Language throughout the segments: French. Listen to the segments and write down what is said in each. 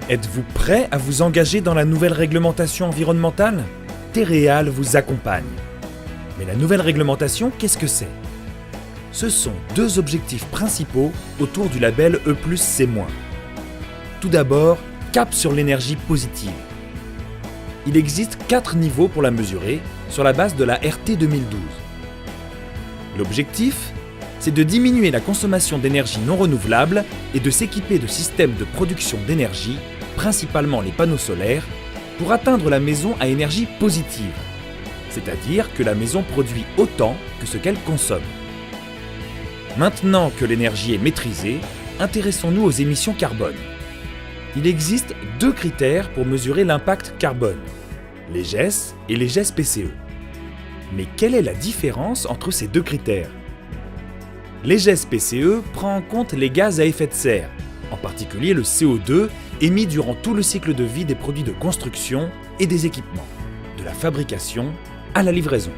Êtes-vous prêt à vous engager dans la nouvelle réglementation environnementale ? Terreal vous accompagne. Mais la nouvelle réglementation, qu'est-ce que c'est ? Ce sont deux objectifs principaux autour du label E+C-. Tout d'abord, cap sur l'énergie positive. Il existe 4 niveaux pour la mesurer sur la base de la RT 2012. L'objectif, c'est de diminuer la consommation d'énergie non renouvelable et de s'équiper de systèmes de production d'énergie, principalement les panneaux solaires, pour atteindre la maison à énergie positive, c'est-à-dire que la maison produit autant que ce qu'elle consomme. Maintenant que l'énergie est maîtrisée, intéressons-nous aux émissions carbone. Il existe 2 critères pour mesurer l'impact carbone, les GES et les GES-PCE. Mais quelle est la différence entre ces 2 critères ? Les GES-PCE prend en compte les gaz à effet de serre, en particulier le CO2 émis durant tout le cycle de vie des produits de construction et des équipements, de la fabrication à la livraison.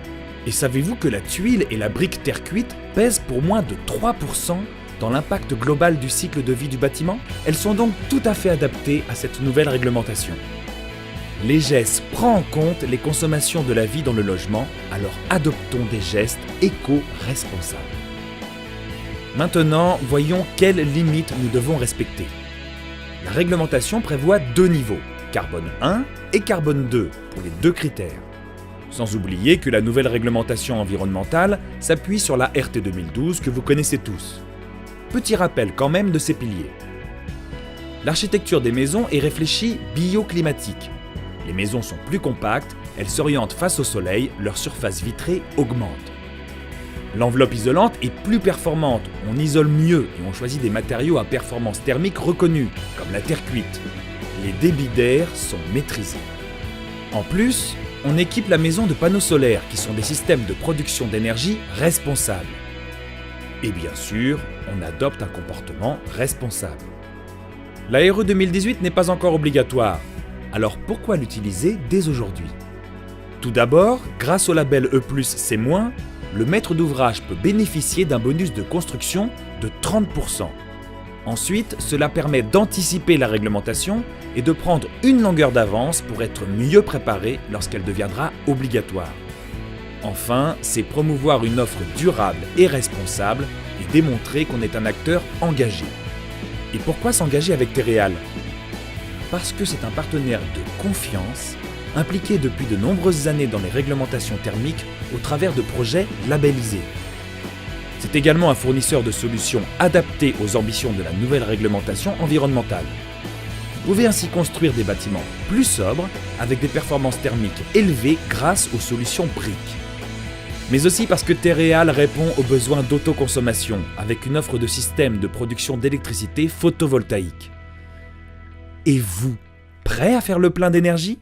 Et savez-vous que la tuile et la brique terre cuite pèsent pour moins de 3% dans l'impact global du cycle de vie du bâtiment ? Elles sont donc tout à fait adaptées à cette nouvelle réglementation. Les GES prend en compte les consommations de la vie dans le logement, alors adoptons des gestes éco-responsables. Maintenant, voyons quelles limites nous devons respecter. La réglementation prévoit 2 niveaux, carbone 1 et carbone 2 pour les 2 critères. Sans oublier que la nouvelle réglementation environnementale s'appuie sur la RT 2012 que vous connaissez tous. Petit rappel quand même de ces piliers. L'architecture des maisons est réfléchie bioclimatique. Les maisons sont plus compactes, elles s'orientent face au soleil, leur surface vitrée augmente. L'enveloppe isolante est plus performante, on isole mieux et on choisit des matériaux à performance thermique reconnus, comme la terre cuite. Les débits d'air sont maîtrisés. En plus, on équipe la maison de panneaux solaires qui sont des systèmes de production d'énergie responsables. Et bien sûr, on adopte un comportement responsable. La RE 2018 n'est pas encore obligatoire, alors pourquoi l'utiliser dès aujourd'hui ? Tout d'abord, grâce au label E+C-, le maître d'ouvrage peut bénéficier d'un bonus de construction de 30%. Ensuite, cela permet d'anticiper la réglementation et de prendre une longueur d'avance pour être mieux préparé lorsqu'elle deviendra obligatoire. Enfin, c'est promouvoir une offre durable et responsable et démontrer qu'on est un acteur engagé. Et pourquoi s'engager avec Terreal ? Parce que c'est un partenaire de confiance, impliqué depuis de nombreuses années dans les réglementations thermiques au travers de projets labellisés. C'est également un fournisseur de solutions adaptées aux ambitions de la nouvelle réglementation environnementale. Vous pouvez ainsi construire des bâtiments plus sobres avec des performances thermiques élevées grâce aux solutions briques. Mais aussi parce que Terreal répond aux besoins d'autoconsommation avec une offre de systèmes de production d'électricité photovoltaïque. Et vous, prêt à faire le plein d'énergie ?